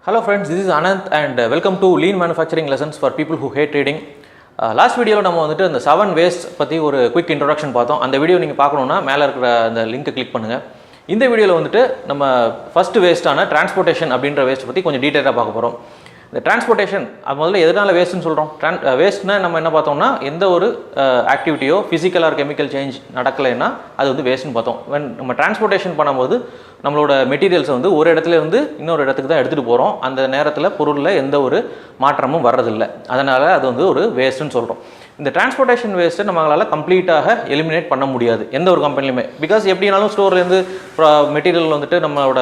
Hello friends, this is Ananth and welcome to Lean Manufacturing Lessons for people who hate trading. Last வீடியோவில் நம்ம வந்துட்டு இந்த 7 waste பற்றி ஒரு குயிக் இன்ட்ரோடக்ஷன் பார்த்தோம். அந்த வீடியோ நீங்கள் பார்க்கணுன்னா மேலே இருக்கிற அந்த லிங்க்கை கிளிக் பண்ணுங்கள். இந்த வீடியோவில் வந்துட்டு நம்ம ஃபஸ்ட் வேஸ்ட்டான டிரான்ஸ்போர்ட்டேஷன் அப்படின்ற வேஸ்ட் பற்றி கொஞ்சம் டீட்டெயிலாக பார்க்க போகிறோம். இந்த டிரான்ஸ்போர்ட்டேஷன் அது முதல்ல எதனால் வேஸ்ட்டுன்னு சொல்கிறோம்? வேஸ்ட்னா நம்ம என்ன பார்த்தோம்னா எந்த ஒரு ஆக்டிவிட்டியோ ஃபிசிக்கல் ஆர் கெமிக்கல் சேஞ்ச் நடக்கலைன்னா அது வந்து வேஸ்ட்டுன்னு பார்த்தோம். நம்ம டிரான்ஸ்போர்ட்டேஷன் பண்ணும்போது நம்மளோட மெட்டீரியல்ஸை வந்து ஒரு இடத்துல இருந்து இன்னொரு இடத்துக்கு தான் எடுத்துகிட்டு போகிறோம். அந்த நேரத்தில் பொருளில் எந்த ஒரு மாற்றமும் வர்றதில்லை. அதனால் அது வந்து ஒரு வேஸ்ட்டுன்னு சொல்கிறோம். இந்த டிரான்ஸ்போர்ட்டேஷன் வேஸ்ட்டை நம்மளால் கம்ப்ளீட்டாக எலிமினேட் பண்ண முடியாது எந்த ஒரு கம்பெனிலுமே. பிகாஸ் எப்படினாலும் ஸ்டோர்லேருந்து மெட்டீரியல் வந்துட்டு நம்மளோட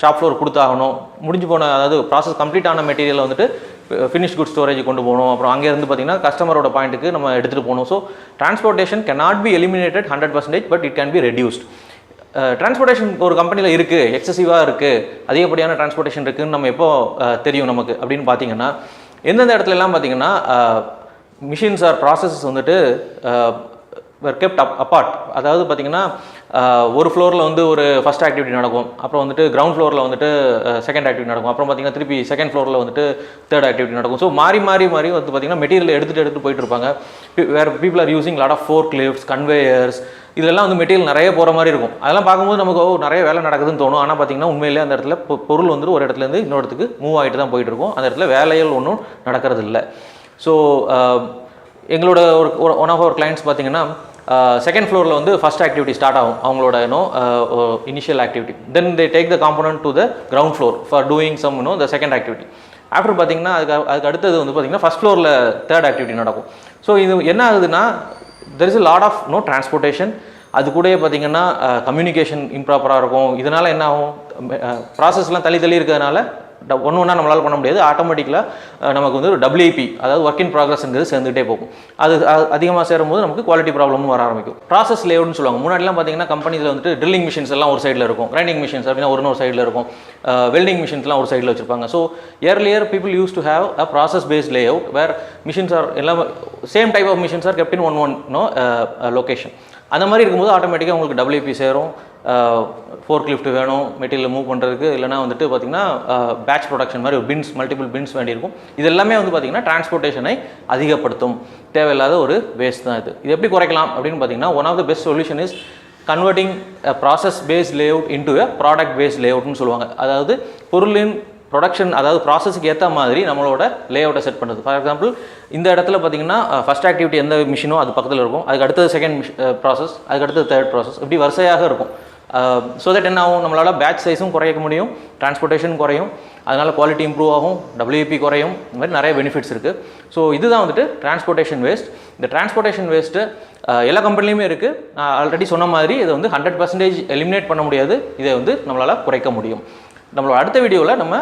ஷாப் ஃப்ளோர் கொடுத்தாகணும். முடிஞ்சு போன அதாவது ப்ராசஸ் கம்ப்ளீட் ஆன மெட்டீரியலை வந்துட்டு ஃபினிஷ் குட் ஸ்டோரேஜ் கொண்டு போகணும். அப்புறம் அங்கேருந்து பார்த்திங்கன்னா கஸ்டமரோட பாயிண்ட்டுக்கு நம்ம எடுத்துகிட்டு போகணும். So transportation cannot be eliminated 100%, but it can be reduced. Transportation ஒரு கம்பெனியில் இருக்குது, எக்ஸசிவாக இருக்குது, அதிகப்படியான டிரான்ஸ்போர்ட்டேஷன் இருக்குதுன்னு நம்ம எப்போ தெரியும் நமக்கு அப்படின்னு பார்த்தீங்கன்னா எந்தெந்த இடத்துலலாம் பார்த்தீங்கன்னா மிஷின்ஸ் ஆர் ப்ராசஸஸ் வந்துட்டு கெப்ட் அப்பார்ட். அதாவது பார்த்திங்கன்னா ஒரு ஃப்ளோரில் வந்து ஒரு ஃபஸ்ட் ஆக்டிவிட்டி நடக்கும், அப்புறம் வந்துட்டு கிரவுண்ட் ஃப்ளோரில் வந்துட்டு செகண்ட் ஆக்டிவிட்டி நடக்கும், அப்புறம் பார்த்திங்கன்னா திருப்பி செகண்ட் ஃப்ளோரில் வந்துட்டு தேர்ட் ஆக்டிவிட்டி நடக்கும். ஸோ மாறி வந்து பார்த்திங்கன்னா மெட்டீரியல் எடுத்துகிட்டு போயிட்டு இருப்பாங்க. வேறு people are using lot of forklifts, conveyors, இதெல்லாம் வந்து மெட்டீரியல் நிறைய போகிற மாதிரி இருக்கும். அதெல்லாம் பார்க்கும்போது நமக்கு நிறைய வேலை நடக்குதுன்னு தோணும். ஆனால் பார்த்திங்கன்னா உண்மையிலே அந்த இடத்துல பொருள் வந்துட்டு ஒரு இடத்துலேருந்து இன்னொரு இடத்துக்கு மூவ் ஆகிட்டு தான் போயிட்டு இருக்கும். அந்த இடத்துல வேலைகள் ஒன்றும் நடக்கிறது இல்லை. ஸோ எங்களோட ஒன் ஆஃப் அவர் கிளைண்ட்ஸ் பார்த்திங்கன்னா செகண்ட் ஃப்ளோரில் வந்து ஃபஸ்ட் ஆக்டிவிட்டி ஸ்டார்ட் ஆகும், அவங்களோட initial activity. Then they take the component to the ground floor for doing some the second activity. After பார்த்திங்கன்னா அதுக்கு அடுத்தது வந்து பார்த்திங்கன்னா ஃபஸ்ட் ஃப்ளோரில் தேர்ட் ஆக்டிவிட்டி நடக்கும். ஸோ இது என்ன ஆகுதுன்னா there is a lot of transportation. அது கூட பார்த்திங்கன்னா கம்யூனிகேஷன் இம்ப்ராப்பராக இருக்கும். இதனால் என்ன ஆகும், ப்ராசஸ்லாம் தள்ளி இருக்கிறதுனால ஒன்று ஒன்றா நம்மளால் பண்ண முடியாது. ஆட்டோமேட்டிக்கலாக நமக்கு வந்து ஒரு WIP, அதாவது ஒர்க் இன் ப்ராக்ரஸ்ங்கிறது சேர்ந்துகிட்டே போகும். அது அதிகமாக சேரும்போது நமக்கு குவாலிட்டி ப்ராப்ளமும் வர ஆரம்பிக்கும். ப்ராசஸ் லேஅவுட்னு சொல்லுவாங்க. முன்னாடிலாம் பார்த்திங்கன்னா கம்பெனியில் வந்துட்டு ட்ரில்லிங் மிஷின்ஸ் எல்லாம் ஒரு சைடில் இருக்கும், கிரைண்டிங் மிஷின்ஸ் அப்படின்னா ஒரு சைடில் இருக்கும், வெல்டிங் மிஷின்ஸ்லாம் ஒரு சைடில் வச்சுருப்பாங்க. So earlier people used to have a process based layout where machines are எல்லாம் same type of machines are kept in one location. அந்த மாதிரி இருக்கும்போது ஆட்டோமேட்டிக்காக உங்களுக்கு WIP சேரும், ஃபோர்க் லிஃப்ட் வேணும் மெட்டீரியல் மூவ் பண்ணுறதுக்கு, இல்லைனா வந்துட்டு பார்த்திங்கன்னா பேட்ச் ப்ரொடக்ஷன் மாதிரி ஒரு மல்டிபிள் பின்ஸ் வேண்டியிருக்கும். இது எல்லாமே வந்து பார்த்திங்கன்னா டிரான்ஸ்போர்ட்டேஷனை அதிகப்படுத்தும். தேவையில்லாத ஒரு வேஸ்ட் தான் இது. இது எப்படி குறைக்கலாம் அப்படின்னு பார்த்திங்கன்னா one of the best solution is converting process based layout into a product based லேஅவுட்னு சொல்லுவாங்க. அதாவது பொருளின் ப்ரொடக்ஷன் அதாவது ப்ராசஸுக்கு ஏற்ற மாதிரி நம்மளோட லேஅவுட்டை செட் பண்ணுறது. ஃபார் எக்ஸாம்பிள் இந்த இடத்துல பார்த்திங்கன்னா ஃபஸ்ட் ஆக்டிவிட்டி எந்த மிஷினோ அது பக்கத்தில் இருக்கும், அதுக்கு அடுத்தது செகண்ட் ப்ராசஸ், அதுக்கு அடுத்தது தேர்ட் ப்ராசஸ், இப்படி வரிசையாக இருக்கும். ஸோ தட் என்ன ஆகும், நம்மளால் பேட்ச் சைஸும் குறைக்க முடியும், டிரான்ஸ்போர்ட்டேஷன் குறையும், அதனால் குவாலிட்டி இம்ப்ரூவ் ஆகும், WIP குறையும். இந்த மாதிரி நிறைய பெனிஃபிட்ஸ் இருக்குது. ஸோ இதுதான் வந்துட்டு டிரான்ஸ்போர்ட்டேஷன் வேஸ்ட். இந்த டிரான்ஸ்போர்ட்டேஷன் வேஸ்ட்டு எல்லா கம்பெனிலையுமே இருக்குது. நான் ஆல்ரெடி சொன்ன மாதிரி இதை வந்து 100% எலிமினேட் பண்ண முடியாது, இதை வந்து நம்மளால் குறைக்க முடியும். நம்மளோட அடுத்த வீடியோவில் நம்ம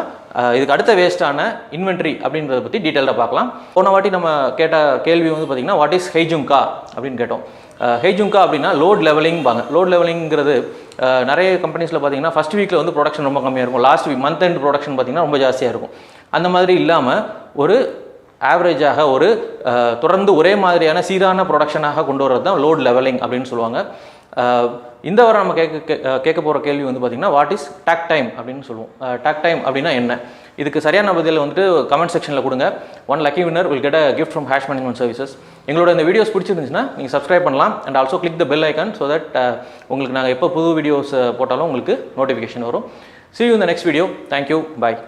இதுக்கு அடுத்த வேஸ்ட்டான இன்வென்ட்ரி அப்படின்றத பற்றி டீட்டெயிலாக பார்க்கலாம். போன வாட்டி நம்ம கேட்ட கேள்வி வந்து பார்த்திங்கன்னா வாட் இஸ் ஹெய்ஜுங்கா அப்படின்னு கேட்டோம். ஹெய்ஜுங்கா அப்படின்னா லோட் லெவலிங்பாங்க. லோட் லெவலிங்கிறது நிறைய கம்பெனிஸில் பார்த்திங்கன்னா ஃபஸ்ட் வீக்கில் வந்து ப்ரொடக்ஷன் ரொம்ப கம்மியாக இருக்கும், last week month end production பார்த்திங்கன்னா ரொம்ப ஜாஸ்தியாக இருக்கும். அந்த மாதிரி இல்லாமல் ஒரு ஆவரேஜாக ஒரு தொடர்ந்து ஒரே மாதிரியான சீரான ப்ரொடக்ஷனாக கொண்டு வரது தான் லோட் லெவலிங் அப்படின்னு சொல்லுவாங்க. இந்த வாரம் நம்ம கேட்க போகிற கேள்வி வந்து பார்த்திங்கன்னா வாட் இஸ் டாக் டைம் அப்படின்னு சொல்லுவோம். டாக் டைம் அப்படின்னா என்ன? இதுக்கு சரியான பதில் வந்துட்டு கமெண்ட் செக்ஷனில் கொடுங்க. One lucky winner will get a gift from hash management services. எங்களோட இந்த வீடியோஸ் பிடிச்சிருந்துச்சுன்னா நீங்கள் சப்ஸ்கிரைப் பண்ணலாம் and also click the bell icon so that உங்களுக்கு நாங்கள் எப்போ புது வீடியோஸ் போட்டாலும் உங்களுக்கு நோட்டிஃபிகேஷன் வரும். See you in the next video. Thank you. Bye.